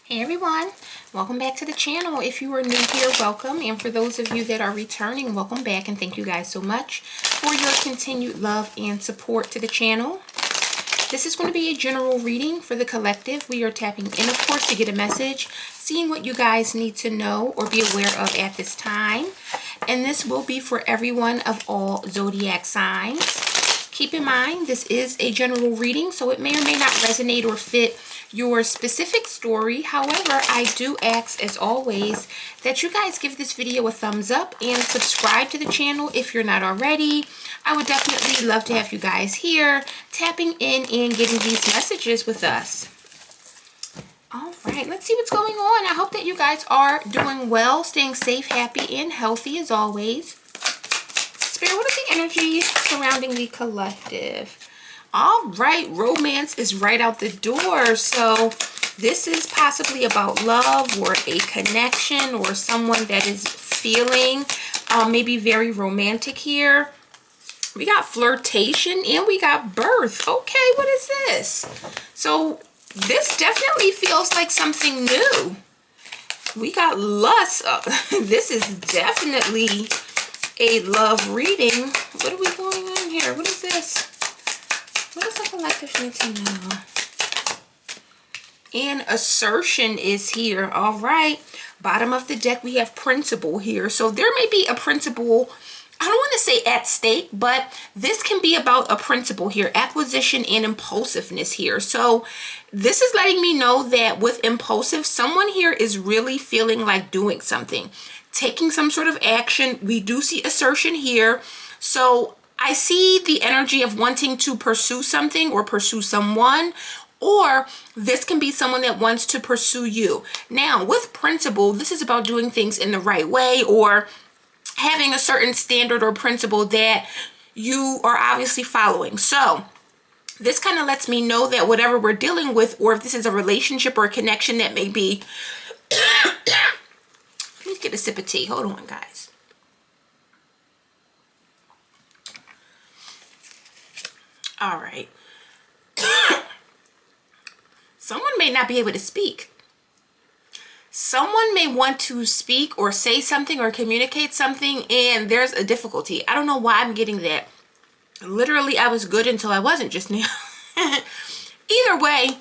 Hey everyone, welcome back to the channel. If you are new here, welcome, and for those of you that are returning, welcome back, and thank you guys so much for your continued love and support to the channel. This is going to be a general reading for the collective. We are tapping in, of course, to get a message, seeing what you guys need to know or be aware of at this time, and this will be for everyone of all zodiac signs. Keep in mind, this is a general reading, so it may or may not resonate or fit your specific story. However, I do ask, as always, that you guys give this video a thumbs up and subscribe to the channel if you're not already. I would definitely love to have you guys here tapping in and getting these messages with us. All right, let's see what's going on. I hope that you guys are doing well, staying safe, happy, and healthy as always. Spirit, what is the energy surrounding the collective? All right, romance is right out the door. So this is possibly about love or a connection or someone that is feeling maybe very romantic here. We got flirtation and we got birth. Okay, what is this? So this definitely feels like something new. We got lust. This is definitely a love reading. What are we going on here? What is this? What does the collective need to know? And assertion is here. All right. Bottom of the deck, we have principle here. So there may be a principle, I don't want to say at stake, but this can be about a principle here. Acquisition and impulsiveness here. So this is letting me know that with impulsive, someone here is really feeling like doing something, taking some sort of action. We do see assertion here. So I see the energy of wanting to pursue something or pursue someone, or this can be someone that wants to pursue you. Now, with principle, this is about doing things in the right way or having a certain standard or principle that you are obviously following. So this kind of lets me know that whatever we're dealing with, or if this is a relationship or a connection that may be, let me get a sip of tea. Hold on, guys. All right. Someone may not be able to speak. Someone may want to speak or say something or communicate something, and there's a difficulty. I don't know why I'm getting that. Literally, I was good until I wasn't just now. Either way,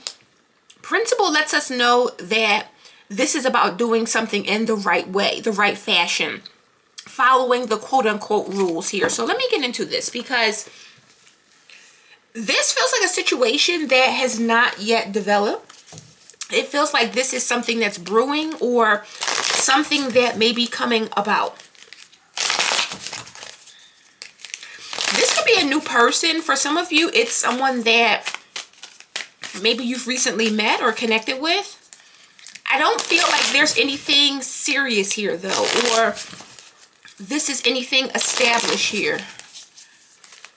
principle lets us know that this is about doing something in the right way, the right fashion, following the quote-unquote rules here. So let me get into this, because this feels like a situation that has not yet developed. It feels like this is something that's brewing or something that may be coming about. This could be a new person. For some of you, it's someone that maybe you've recently met or connected with. I don't feel like there's anything serious here, though, or this is anything established here.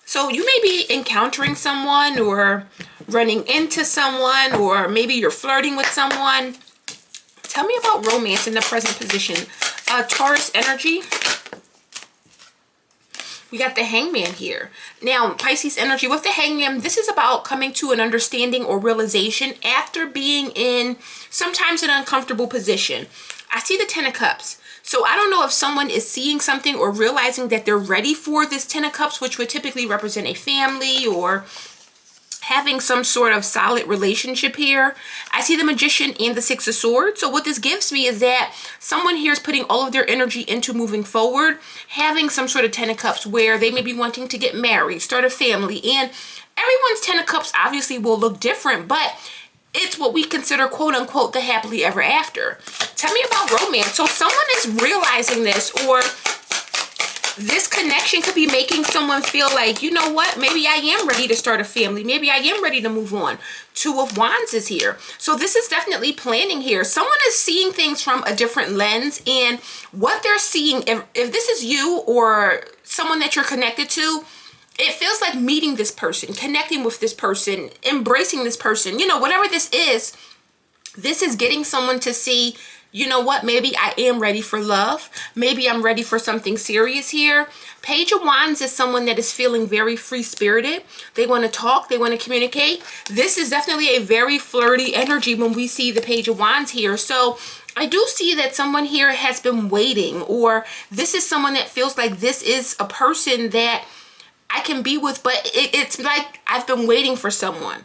So you may be encountering someone or running into someone, or maybe you're flirting with someone. Tell me about romance in the present position. Taurus energy. We got the Hangman here. Now, Pisces energy with the Hangman, this is about coming to an understanding or realization after being in sometimes an uncomfortable position. I see the Ten of Cups. So I don't know if someone is seeing something or realizing that they're ready for this Ten of Cups, which would typically represent a family or having some sort of solid relationship here. I see the Magician and the Six of Swords. So what this gives me is that someone here is putting all of their energy into moving forward, having some sort of Ten of Cups where they may be wanting to get married, start a family. And everyone's Ten of Cups obviously will look different, but it's what we consider quote-unquote the happily ever after. Tell me about romance. So someone is realizing this, or this connection could be making someone feel like, you know what, maybe I am ready to start a family. Maybe I am ready to move on. Two of Wands is here. So this is definitely planning here. Someone is seeing things from a different lens, and what they're seeing, if this is you or someone that you're connected to, it feels like meeting this person, connecting with this person, embracing this person, you know, whatever this is getting someone to see you know what, maybe I am ready for love. Maybe I'm ready for something serious here. Page of Wands is someone that is feeling very free-spirited. They want to talk, they want to communicate. This is definitely a very flirty energy when we see the Page of Wands here. So I do see that someone here has been waiting, or this is someone that feels like this is a person that I can be with, but it's like I've been waiting for someone.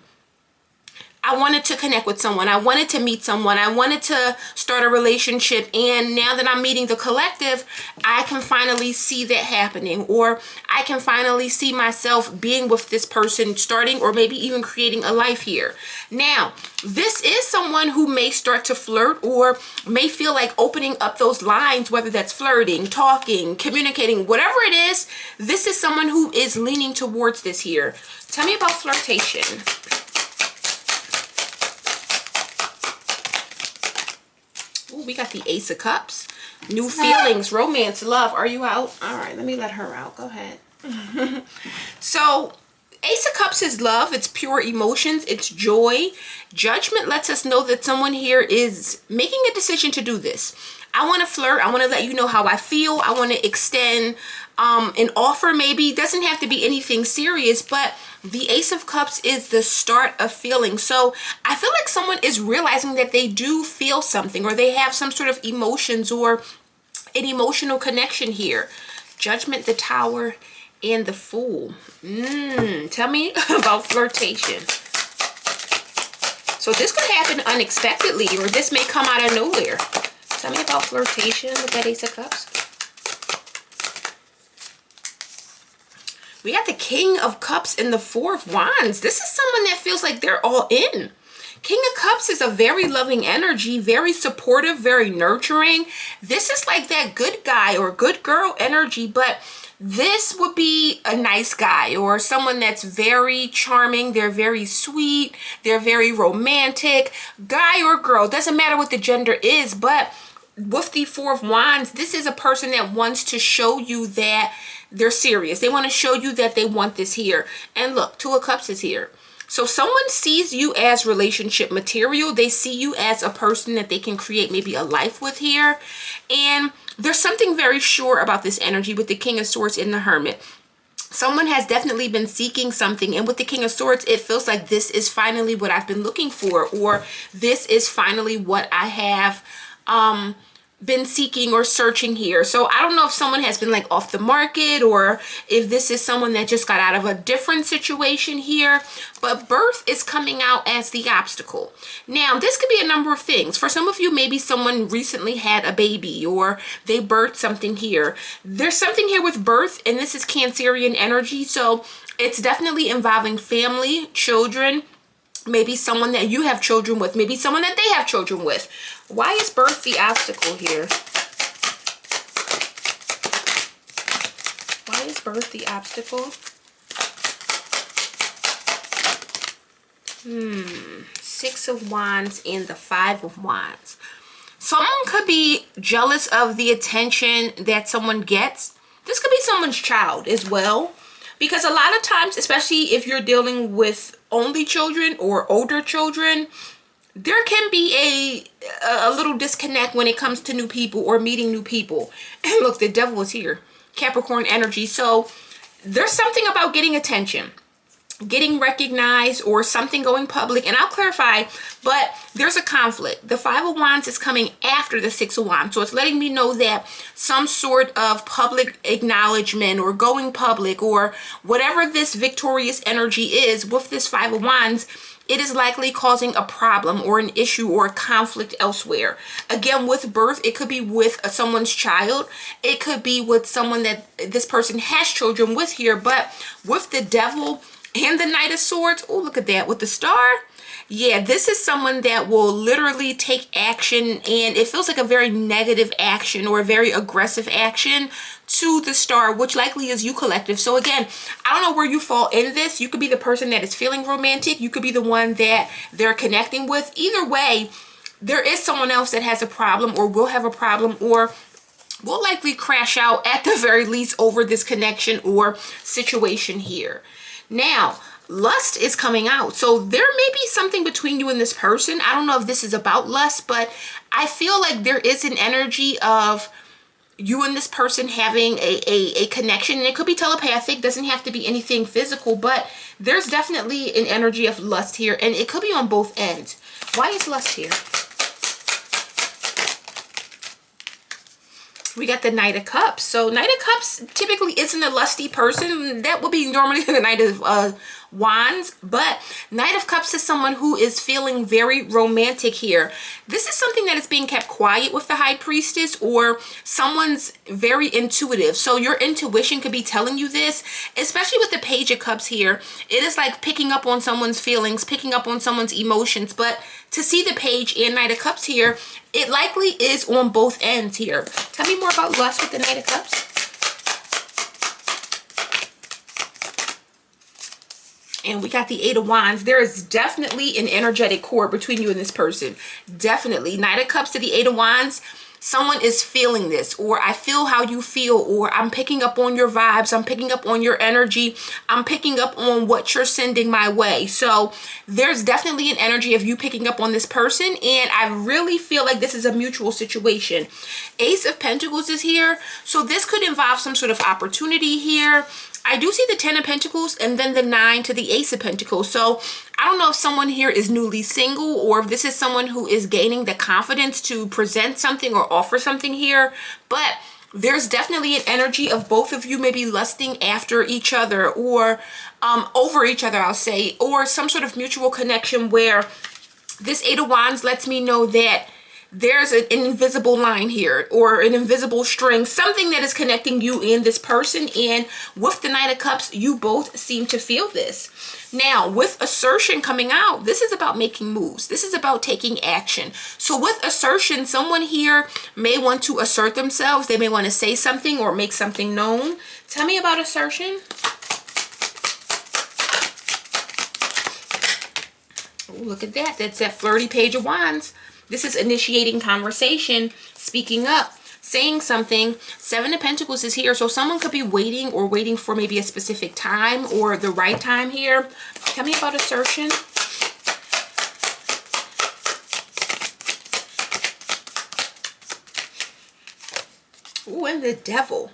I wanted to connect with someone. I wanted to meet someone. I wanted to start a relationship. And now that I'm meeting the collective, I can finally see that happening. Or I can finally see myself being with this person, starting or maybe even creating a life here. Now, this is someone who may start to flirt or may feel like opening up those lines, whether that's flirting, talking, communicating, whatever it is. This is someone who is leaning towards this here. Tell me about flirtation. We got the Ace of Cups. New feelings, romance, love. Are you out? All right, let me let her out. Go ahead. So, Ace of Cups is love. It's pure emotions. It's joy. Judgment lets us know that someone here is making a decision to do this. I want to flirt. I want to let you know how I feel. I want to extend an offer maybe. It doesn't have to be anything serious, but the Ace of Cups is the start of feeling. So I feel like someone is realizing that they do feel something, or they have some sort of emotions or an emotional connection here. Judgment, the Tower, and the Fool. Tell me about flirtation. So this could happen unexpectedly, or this may come out of nowhere. Tell me about flirtation with that Ace of Cups. We got the King of Cups and the Four of Wands. This is someone that feels like they're all in. King of Cups is a very loving energy, very supportive, very nurturing. This is like that good guy or good girl energy, but this would be a nice guy or someone that's very charming. They're very sweet. They're very romantic. Guy or girl, doesn't matter what the gender is, but with the Four of Wands, this is a person that wants to show you that they're serious. They want to show you that they want this here. And look, Two of Cups is here. So someone sees you as relationship material. They see you as a person that they can create maybe a life with here. And there's something very sure about this energy with the King of Swords and the Hermit. Someone has definitely been seeking something, and with the King of Swords, it feels like this is finally what I've been looking for, or this is finally what I have been seeking or searching here. So I don't know if someone has been like off the market, or if this is someone that just got out of a different situation here, but birth is coming out as the obstacle. Now this could be a number of things. For some of you, maybe someone recently had a baby or they birthed something here. There's something here with birth, and this is Cancerian energy, so it's definitely involving family, children, maybe someone that you have children with, maybe someone that they have children with. Why is birth the obstacle here? Why is birth the obstacle? Six of Wands and the Five of Wands. Someone could be jealous of the attention that someone gets. This could be someone's child as well. Because a lot of times, especially if you're dealing with only children or older children, there can be a little disconnect when it comes to new people or meeting new people. And look, the Devil is here. Capricorn energy. So there's something about getting attention, getting recognized, or something going public. And I'll clarify, but there's a conflict. The Five of Wands is coming after the Six of Wands. So it's letting me know that some sort of public acknowledgement or going public or whatever this victorious energy is with this Five of Wands, it is likely causing a problem or an issue or a conflict elsewhere. Again, with birth, it could be with someone's child. It could be with someone that this person has children with here. But with the Devil and the Knight of Swords, oh, look at that, with the Star. Yeah, this is someone that will literally take action, and it feels like a very negative action or a very aggressive action to the Star, which likely is you, collective. So again, I don't know where you fall in this. You could be the person that is feeling romantic. You could be the one that they're connecting with. Either way, there is someone else that has a problem or will have a problem or will likely crash out at the very least over this connection or situation here. Now, lust is coming out. So there may be something between you and this person. I don't know if this is about lust, but I feel like there is an energy of you and this person having a connection. And it could be telepathic, doesn't have to be anything physical, but there's definitely an energy of lust here, and it could be on both ends. Why is lust here? We got the Knight of Cups. So Knight of Cups typically isn't a lusty person. That would be normally the Knight of Wands. But Knight of Cups is someone who is feeling very romantic here. This is something that is being kept quiet with the High Priestess, or someone's very intuitive. So your intuition could be telling you this, especially with the Page of Cups here. It is like picking up on someone's feelings, picking up on someone's emotions. But to see the Page and Knight of Cups here, it likely is on both ends here. Tell me more about lust with the Knight of Cups. And we got the Eight of Wands. There is definitely an energetic cord between you and this person. Definitely. Knight of Cups to the Eight of Wands. Someone is feeling this, or I feel how you feel, or I'm picking up on your vibes. I'm picking up on your energy. I'm picking up on what you're sending my way. So there's definitely an energy of you picking up on this person, and I really feel like this is a mutual situation. Ace of Pentacles is here. So this could involve some sort of opportunity here. I do see the 10 of Pentacles and then the 9 to the Ace of Pentacles. So I don't know if someone here is newly single, or if this is someone who is gaining the confidence to present something or offer something here. But there's definitely an energy of both of you maybe lusting after each other, or over each other, I'll say, or some sort of mutual connection where this Eight of Wands lets me know that there's an invisible line here, or an invisible string, something that is connecting you and this person. And with the Knight of Cups, you both seem to feel this. Now, with assertion coming out, this is about making moves. This is about taking action. So with assertion, someone here may want to assert themselves. They may want to say something or make something known. Tell me about assertion. Ooh, look at that. That's that flirty Page of Wands. This is initiating conversation, speaking up, saying something. Seven of Pentacles is here. So someone could be waiting, or waiting for maybe a specific time or the right time here. Tell me about assertion. Ooh, and the Devil.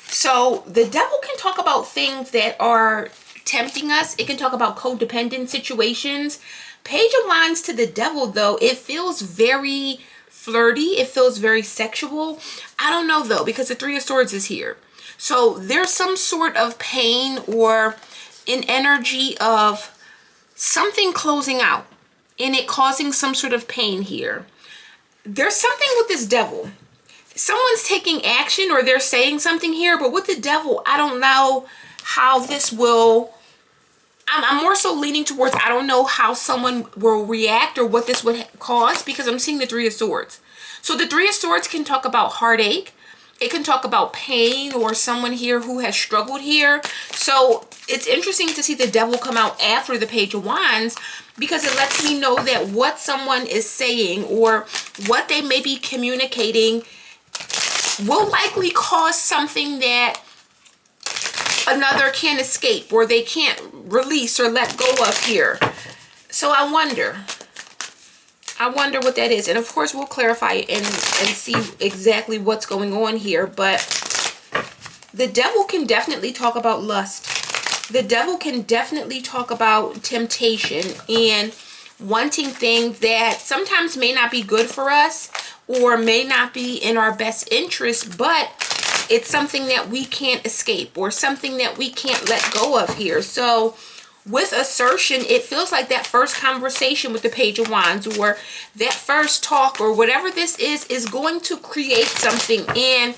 So the Devil can talk about things that are tempting us. It can talk about codependent situations. Page of Wands to the Devil, though, it feels very flirty. It feels very sexual. I don't know, though, because the Three of Swords is here. So there's some sort of pain or an energy of something closing out and it causing some sort of pain here. There's something with this Devil. Someone's taking action, or they're saying something here, but with the Devil, I don't know how this will... I'm more so leaning towards, I don't know how someone will react or what this would cause, because I'm seeing the Three of Swords. So the Three of Swords can talk about heartache. It can talk about pain, or someone here who has struggled here. So it's interesting to see the Devil come out after the Page of Wands, because it lets me know that what someone is saying or what they may be communicating will likely cause something that another can't escape, or they can't release or let go of here. So I wonder what that is. And of course we'll clarify it and see exactly what's going on here. But the Devil can definitely talk about lust. The Devil can definitely talk about temptation and wanting things that sometimes may not be good for us or may not be in our best interest, but it's something that we can't escape, or something that we can't let go of here. So with assertion, it feels like that first conversation with the Page of Wands, or that first talk, or whatever this is going to create something. And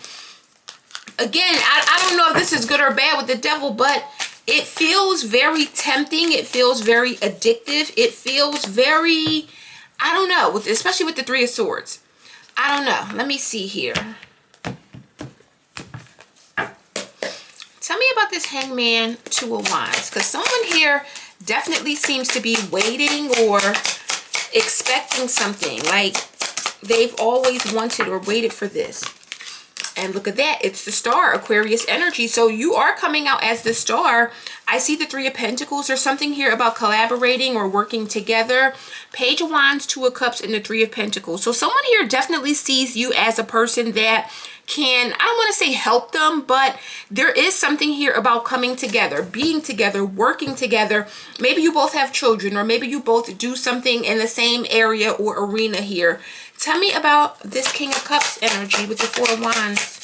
again, I don't know if this is good or bad with the Devil, but it feels very tempting. It feels very addictive. It feels very, I don't know, especially with the Three of Swords. I don't know. Let me see here. Tell me about this Hangman, Two of Wands, because someone here definitely seems to be waiting or expecting something, like they've always wanted or waited for this. And look at that, it's the Star, Aquarius energy. So you are coming out as the Star. I see the Three of Pentacles. There's something here about collaborating or working together. Page of Wands, Two of Cups, and the Three of Pentacles. So someone here definitely sees you as a person that can, I don't want to say help them, but there is something here about coming together, being together, working together. Maybe you both have children, or maybe you both do something in the same area or arena here. Tell me about this King of Cups energy with the Four of Wands.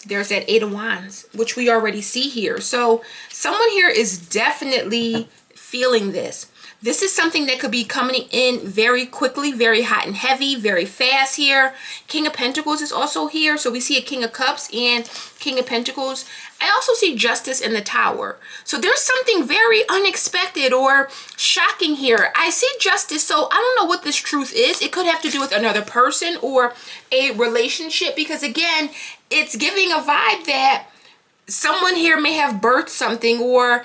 There's that Eight of Wands, which we already see here. So someone here is definitely feeling this. This is something that could be coming in very quickly, very hot and heavy, very fast here. King of Pentacles is also here. So we see a King of Cups and King of Pentacles. I also see Justice in the Tower. So there's something very unexpected or shocking here. I see Justice, so I don't know what this truth is. It could have to do with another person or a relationship, because again, it's giving a vibe that someone here may have birthed something, or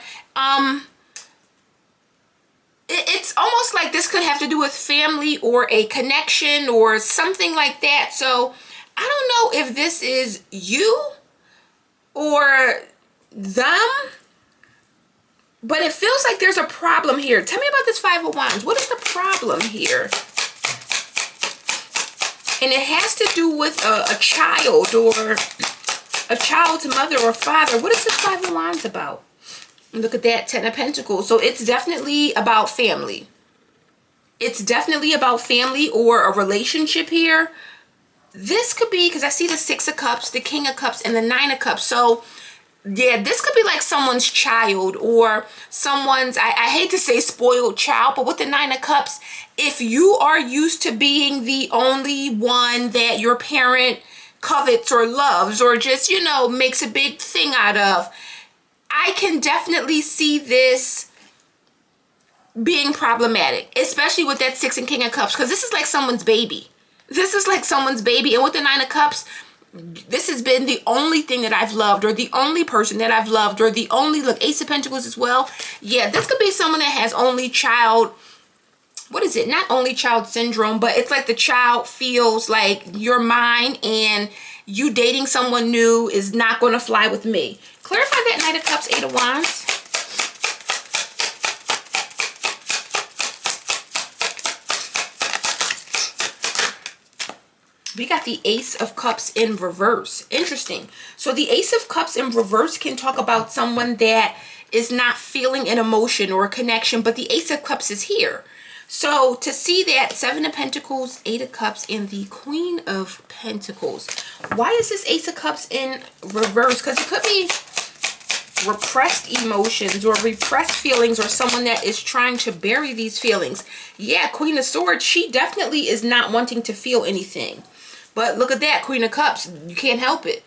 it's almost like this could have to do with family or a connection or something like that. So I don't know if this is you or them, but it feels like there's a problem here. Tell me about this Five of Wands. What is the problem here? And it has to do with a child or a child's mother or father. What is this Five of Wands about? Look at that, Ten of Pentacles. So it's definitely about family. It's definitely about family or a relationship here. This could be, because I see the Six of Cups, the King of Cups, and the Nine of Cups. So yeah, this could be like someone's child or someone's, I hate to say spoiled child, but with the Nine of Cups, if you are used to being the only one that your parent covets or loves or just, you know, makes a big thing out of, I can definitely see this being problematic, especially with that Six and King of Cups, because this is like someone's baby. This is like someone's baby. And with the Nine of Cups, this has been the only thing that I've loved, or the only person that I've loved, or the only, look, Ace of Pentacles as well. Yeah, this could be someone that has only child, what is it? Not only child syndrome, but it's like the child feels like you're mine and you dating someone new is not going to fly with me. Clarify that Knight of Cups, Eight of Wands. We got the Ace of Cups in reverse. Interesting. So the Ace of Cups in reverse can talk about someone that is not feeling an emotion or a connection, but the Ace of Cups is here. So to see that Seven of Pentacles, Eight of Cups, and the Queen of Pentacles. Why is this Ace of Cups in reverse? Because it could be repressed emotions or repressed feelings, or someone that is trying to bury these feelings. Yeah, Queen of Swords, she definitely is not wanting to feel anything. But look at that, Queen of Cups, you can't help it.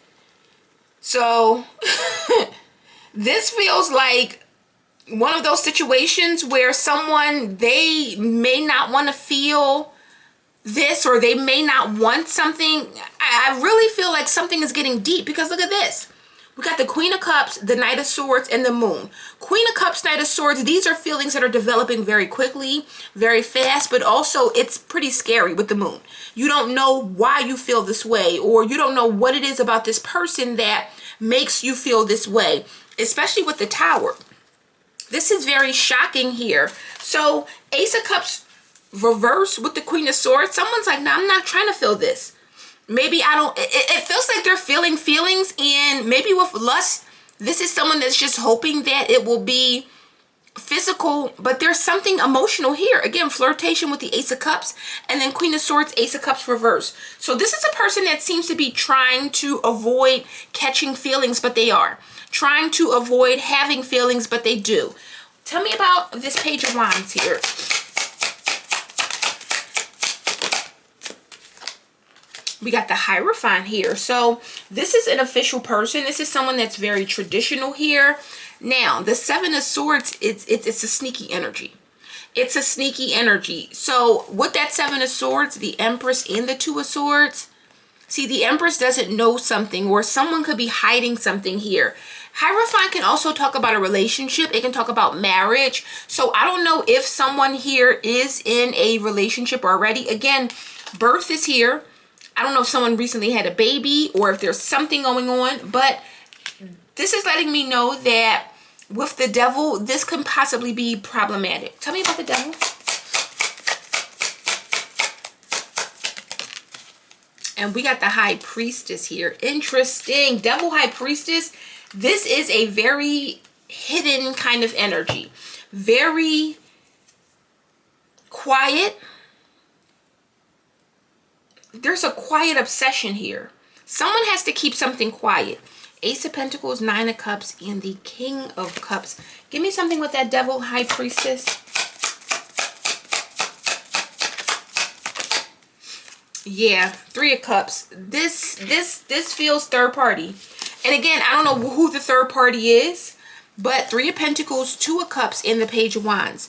So this feels like one of those situations where someone, they may not want to feel this, or they may not want something. I really feel like something is getting deep, because look at this. We got the Queen of Cups, the Knight of Swords, and the Moon. Queen of Cups, Knight of Swords, these are feelings that are developing very quickly, very fast, but also it's pretty scary with the Moon. You don't know why you feel this way, or you don't know what it is about this person that makes you feel this way, especially with the Tower. This is very shocking here. So Ace of Cups reverse with the Queen of Swords. Someone's like, no, I'm not trying to feel this. Maybe I don't, it feels like they're feeling feelings, and maybe with lust, this is someone that's just hoping that it will be physical, but there's something emotional here. Again, flirtation with the Ace of Cups, and then Queen of Swords, Ace of Cups reverse. So this is a person that seems to be trying to avoid catching feelings, but they are. Trying to avoid having feelings, but they do. Tell me about this Page of Wands here. We got the Hierophant here. So this is an official person. This is someone that's very traditional here. Now, the Seven of Swords, it's a sneaky energy. It's a sneaky energy. So with that Seven of Swords, the Empress and the Two of Swords, see, the Empress doesn't know something, or someone could be hiding something here. Hierophant can also talk about a relationship. It can talk about marriage. So I don't know if someone here is in a relationship already. Again, birth is here. I don't know if someone recently had a baby or if there's something going on, but this is letting me know that with the devil, this can possibly be problematic. Tell me about the devil. And we got the High Priestess here. Interesting. Devil, High Priestess. This is a very hidden kind of energy. Very quiet. There's a quiet obsession here. Someone has to keep something quiet. Ace of Pentacles, Nine of Cups, and the King of Cups. Give me something with that Devil, High Priestess. Yeah, Three of Cups. This feels third party. And again, I don't know who the third party is, but Three of Pentacles, Two of Cups, and the Page of Wands.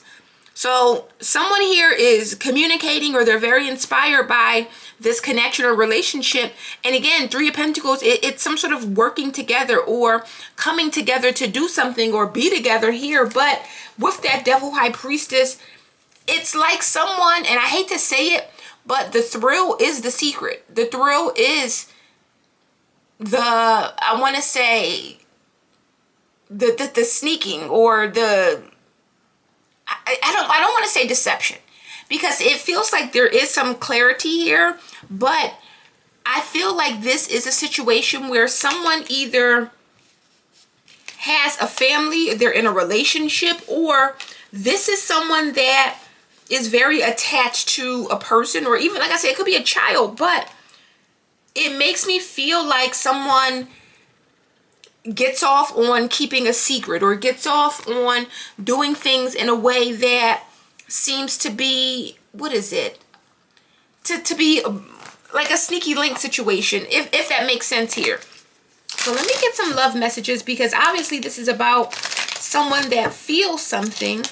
So someone here is communicating, or they're very inspired by this connection or relationship. And again, Three of Pentacles, it's some sort of working together or coming together to do something or be together here. But with that Devil, High Priestess, it's like someone, and I hate to say it, but the thrill is the secret. The thrill is I want to say, the sneaking, or the, I don't want to say deception, because it feels like there is some clarity here, but I feel like this is a situation where someone either has a family, they're in a relationship, or this is someone that is very attached to a person, or even, like I said, it could be a child, but it makes me feel like someone gets off on keeping a secret, or gets off on doing things in a way that seems to be, what is it? To be like a sneaky link situation, if that makes sense here. So let me get some love messages, because obviously this is about someone that feels something.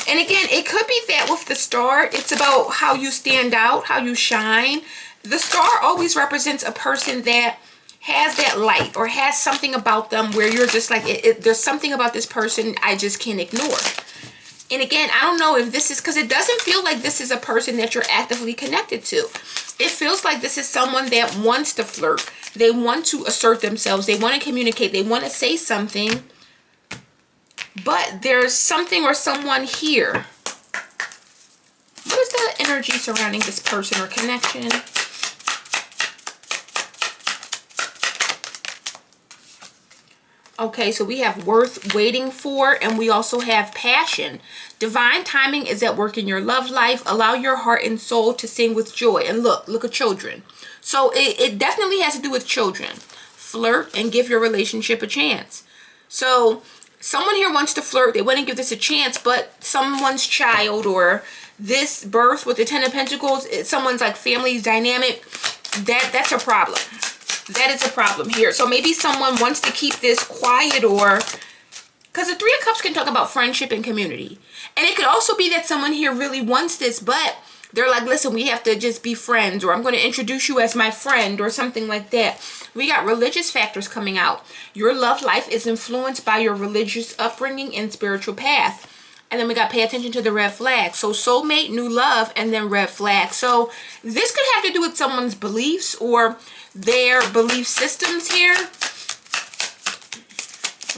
And again, it could be that with the star, it's about how you stand out, how you shine. The star always represents a person that has that light, or has something about them where you're just like, there's something about this person I just can't ignore. And again, I don't know if this is, because it doesn't feel like this is a person that you're actively connected to. It feels like this is someone that wants to flirt. They want to assert themselves. They want to communicate. They want to say something. But there's something or someone here. What is the energy surrounding this person or connection? Okay, so we have worth waiting for, and we also have passion. Divine timing is at work in your love life. Allow your heart and soul to sing with joy. And look at children. So it definitely has to do with children. Flirt and give your relationship a chance. So someone here wants to flirt. They want to give this a chance, but someone's child, or this birth with the Ten of Pentacles, someone's like family dynamic, that's a problem. That is a problem here. So maybe someone wants to keep this quiet, or because the Three of Cups can talk about friendship and community. And it could also be that someone here really wants this, but they're like, listen, we have to just be friends, or I'm going to introduce you as my friend, or something like that. We got religious factors coming out. Your love life is influenced by your religious upbringing and spiritual path. And then we got pay attention to the red flag. So soulmate, new love, and then red flag. So this could have to do with someone's beliefs or their belief systems here.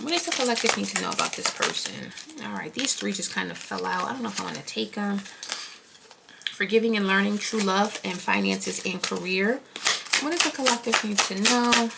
What does the collective need to know about this person? All right, these three just kind of fell out. I don't know if I want to take them. Forgiving and learning, true love, and finances and career. What does the collective need to know?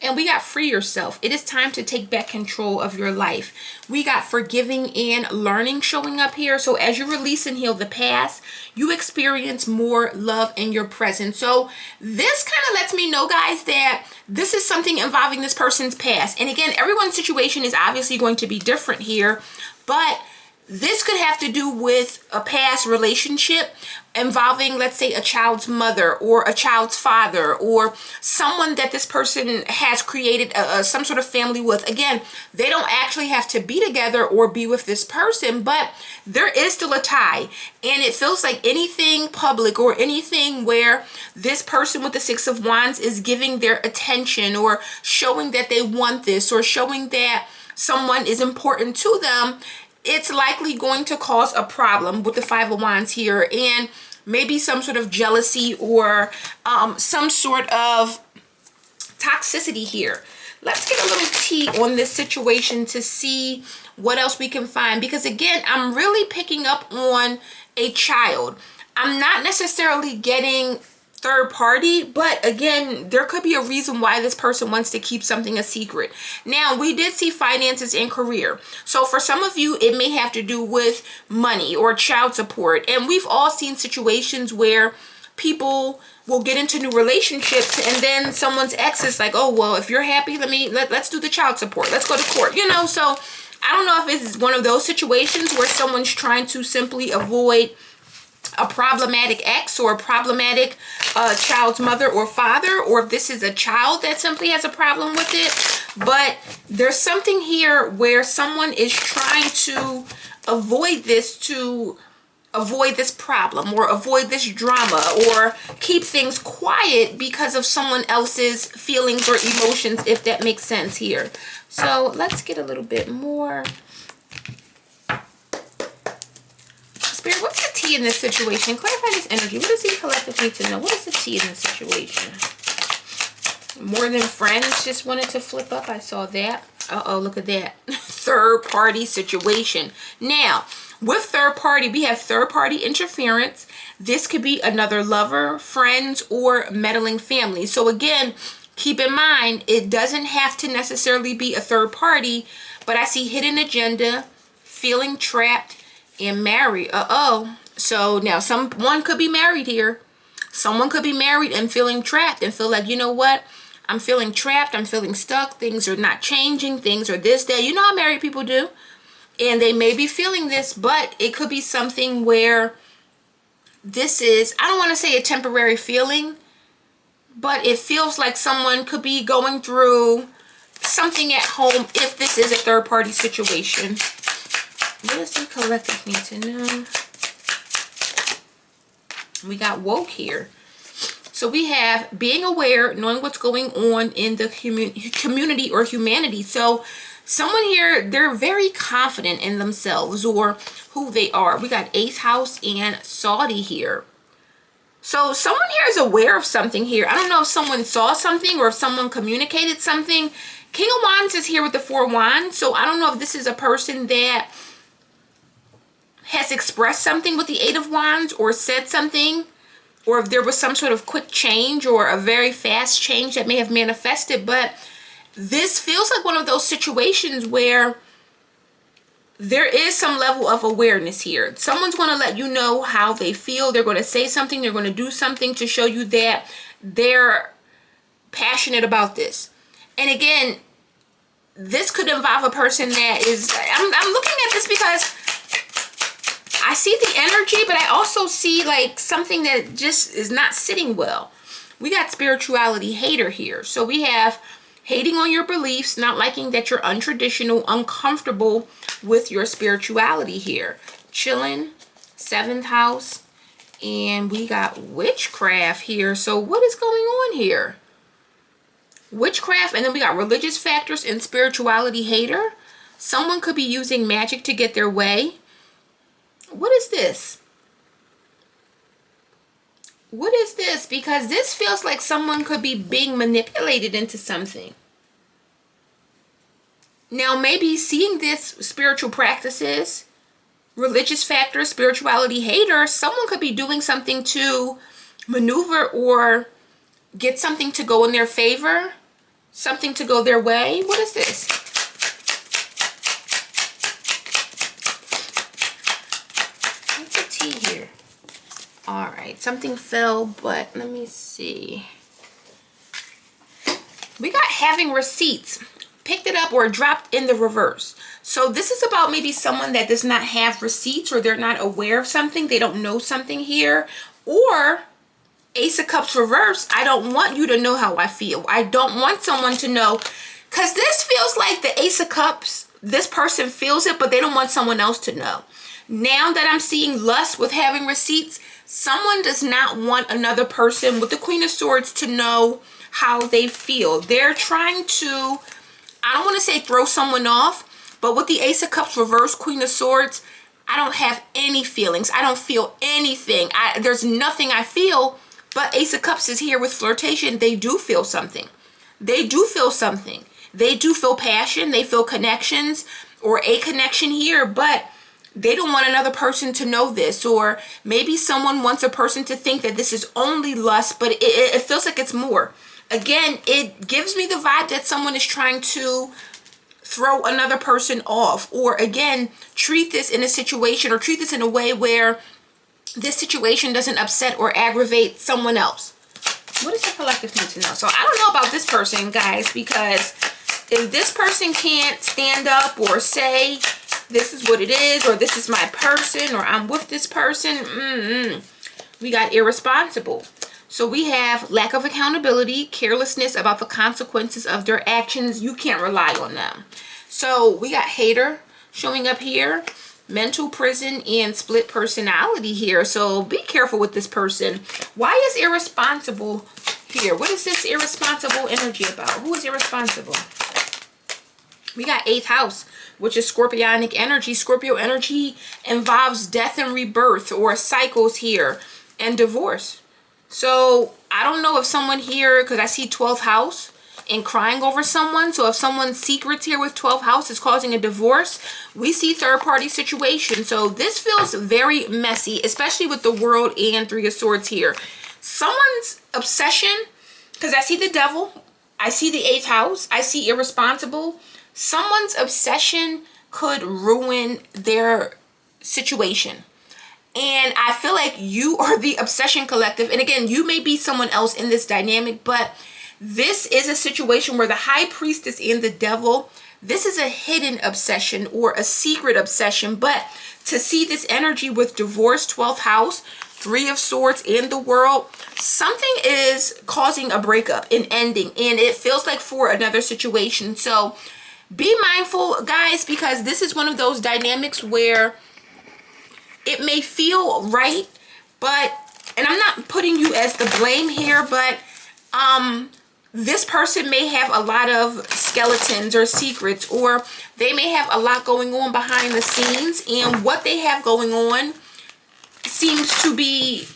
And we got free yourself. It is time to take back control of your life. We got forgiving and learning showing up here. So as you release and heal the past, you experience more love in your present. So this kind of lets me know, guys, that this is something involving this person's past. And again, everyone's situation is obviously going to be different here, but this could have to do with a past relationship involving, let's say, a child's mother or a child's father, or someone that this person has created some sort of family with. Again, they don't actually have to be together or be with this person, but there is still a tie. And it feels like anything public, or anything where this person with the Six of Wands is giving their attention, or showing that they want this, or showing that someone is important to them, it's likely going to cause a problem with the Five of Wands here. And maybe some sort of jealousy or some sort of toxicity here. Let's get a little tea on this situation to see what else we can find, because again, I'm really picking up on a child. I'm not necessarily getting third party, but again, there could be a reason why this person wants to keep something a secret. Now, we did see finances and career. So for some of you, it may have to do with money or child support. And we've all seen situations where people will get into new relationships and then someone's ex is like, oh, well, if you're happy, let's do the child support. Let's go to court, you know? So I don't know if it's one of those situations where someone's trying to simply avoid a problematic ex or a problematic child's mother or father, or if this is a child that simply has a problem with it. But there's something here where someone is trying to avoid this, problem or avoid this drama or keep things quiet because of someone else's feelings or emotions, if that makes sense here. So let's get a little bit more. Spirit, what's the tea in this situation? Clarify this energy. What does the collective need to know? What is the tea in this situation? More than friends just wanted to flip up. I saw that. Uh-oh, look at that. Third party situation. Now, with third party, we have third party interference. This could be another lover, friends, or meddling family. So again, keep in mind, it doesn't have to necessarily be a third party, but I see hidden agenda, feeling trapped, and married. So now someone could be married here. Someone could be married and feeling trapped and feel like, you know what? I'm feeling trapped. I'm feeling stuck. Things are not changing. Things are this, that. You know how married people do. And they may be feeling this, but it could be something where this is, I don't want to say a temporary feeling, but it feels like someone could be going through something at home if this is a third party situation. What does the collective need to know? We got woke here. So we have being aware, knowing what's going on in the community or humanity. So someone here, they're very confident in themselves or who they are. We got 8th house and Saudi here. So someone here is aware of something here. I don't know if someone saw something or if someone communicated something. King of Wands is here with the 4 Wands. So I don't know if this is a person that has expressed something with the 8 of Wands or said something, or if there was some sort of quick change or a very fast change that may have manifested. But this feels like one of those situations where there is some level of awareness here. Someone's going to let you know how they feel. They're going to say something. They're going to do something to show you that they're passionate about this. And again, this could involve a person that is, I'm looking at this because I see the energy, but I also see like something that just is not sitting well. We got spirituality hater here. So we have hating on your beliefs, not liking that you're untraditional, uncomfortable with your spirituality here. Chilling, 7th house, and we got witchcraft here. So what is going on here? Witchcraft, and then we got religious factors and spirituality hater. Someone could be using magic to get their way. What is this? What is this? Because this feels like someone could be being manipulated into something. Now, maybe seeing this spiritual practices, religious factors, spirituality hater, someone could be doing something to maneuver or get something to go in their favor, something to go their way. What is this? Here. All right, something fell, but let me see. We got having receipts, picked it up or dropped in the reverse. So this is about maybe someone that does not have receipts or they're not aware of something. They don't know something here. Or Ace of Cups reverse. I don't want you to know how I feel. I don't want someone to know, because this feels like the Ace of Cups, this person feels it, but they don't want someone else to know. Now that I'm seeing lust with having receipts, someone does not want another person with the Queen of Swords to know how they feel. They're trying to, I don't want to say throw someone off, but with the Ace of Cups reverse, Queen of Swords, I don't have any feelings. I don't feel anything. There's nothing I feel. But Ace of Cups is here with flirtation. They do feel something. They do feel something. They do feel passion. They feel connections or a connection here, but they don't want another person to know this, or maybe someone wants a person to think that this is only lust, but it feels like it's more. Again, it gives me the vibe that someone is trying to throw another person off, or again, treat this in a situation or treat this in a way where this situation doesn't upset or aggravate someone else. What does the collective need to know? So I don't know about this person, guys, because if this person can't stand up or say this is what it is, or this is my person, or I'm with this person, we got irresponsible. So we have lack of accountability, carelessness about the consequences of their actions. You can't rely on them. So we got hater showing up here, mental prison, and split personality here. So be careful with this person. Why is irresponsible here? What is this irresponsible energy about? Who is irresponsible? We got 8th house, which is Scorpionic energy. Scorpio energy involves death and rebirth, or cycles here, and divorce. So I don't know if someone here, because I see 12th house and crying over someone. So if someone's secrets here with 12th house is causing a divorce, we see third party situation. So this feels very messy, especially with the World and 3 of Swords here. Someone's obsession, because I see the Devil, I see the 8th house, I see irresponsible. Someone's obsession could ruin their situation. And I feel like you are the obsession collective. And again, you may be someone else in this dynamic, but this is a situation where the High Priestess and the Devil, this is a hidden obsession or a secret obsession. But to see this energy with divorce, 12th house, 3 of Swords, and the World, something is causing a breakup, an ending. And it feels like for another situation. So be mindful, guys, because this is one of those dynamics where it may feel right, but, and I'm not putting you as the blame here, but this person may have a lot of skeletons or secrets, or they may have a lot going on behind the scenes, and what they have going on seems to be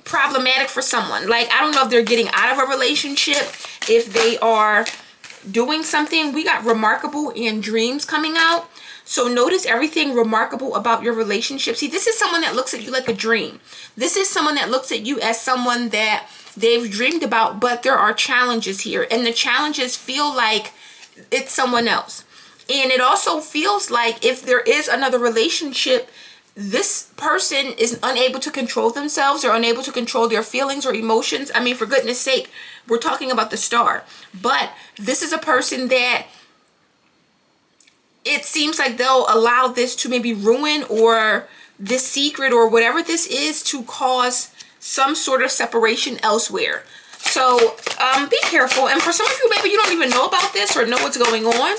problematic for someone. Like, I don't know if they're getting out of a relationship, if they are doing something. We got remarkable and dreams coming out. So notice everything remarkable about your relationship. See, this is someone that looks at you like a dream. This is someone that looks at you as someone that they've dreamed about, but there are challenges here. And the challenges feel like it's someone else. And it also feels like if there is another relationship, this person is unable to control themselves or unable to control their feelings or emotions. I mean, for goodness sake, we're talking about the Star. But this is a person that it seems like they'll allow this to maybe ruin, or this secret or whatever this is, to cause some sort of separation elsewhere. So be careful. And for some of you, maybe you don't even know about this or know what's going on.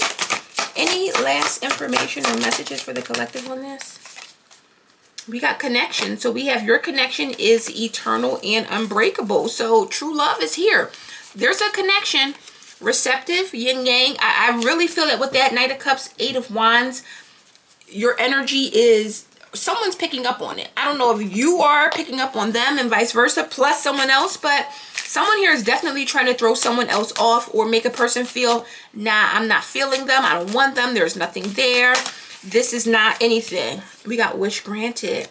Any last information or messages for the collective on this? We got connection. So we have your connection is eternal and unbreakable. So true love is here. There's a connection. Receptive, yin yang. I really feel that with that Knight of Cups, 8 of Wands, your energy is, someone's picking up on it. I don't know if you are picking up on them and vice versa, plus someone else, but someone here is definitely trying to throw someone else off or make a person feel, nah, I'm not feeling them. I don't want them. There's nothing there. This is not anything. We got wish granted.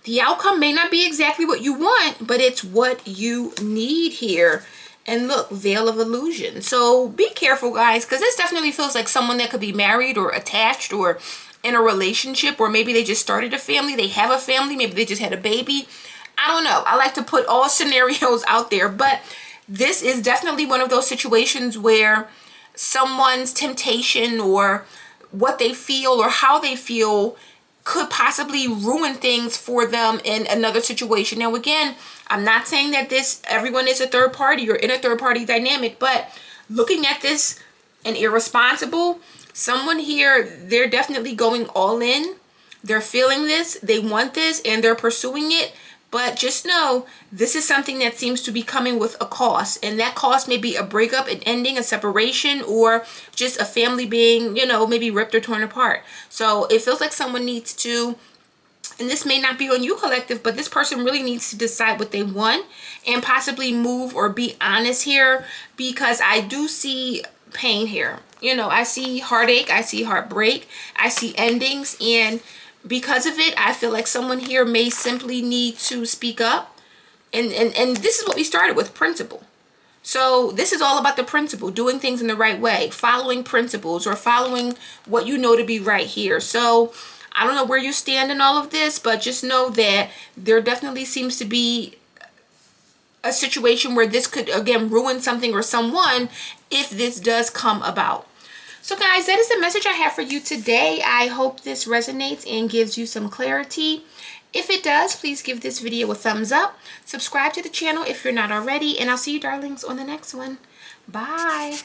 The outcome may not be exactly what you want, but it's what you need here. And look, veil of illusion. So be careful, guys, because this definitely feels like someone that could be married or attached or in a relationship, or maybe they just started a family. They have a family. Maybe they just had a baby. I don't know. I like to put all scenarios out there, but this is definitely one of those situations where someone's temptation or what they feel or how they feel could possibly ruin things for them in another situation. Now, again, I'm not saying that everyone is a third party or in a third party dynamic, but looking at this and irresponsible, someone here, they're definitely going all in. They're feeling this, they want this, and they're pursuing it. But just know, this is something that seems to be coming with a cost. And that cost may be a breakup, an ending, a separation, or just a family being, you know, maybe ripped or torn apart. So it feels like someone needs to, and this may not be on you, collective, but this person really needs to decide what they want and possibly move or be honest here, because I do see pain here. You know, I see heartache, I see heartbreak, I see endings, and because of it, I feel like someone here may simply need to speak up. And this is what we started with, principle. So this is all about the principle, doing things in the right way, following principles, or following what you know to be right here. So I don't know where you stand in all of this, but just know that there definitely seems to be a situation where this could, again, ruin something or someone if this does come about. So guys, that is the message I have for you today. I hope this resonates and gives you some clarity. If it does, please give this video a thumbs up. Subscribe to the channel if you're not already. And I'll see you darlings on the next one. Bye.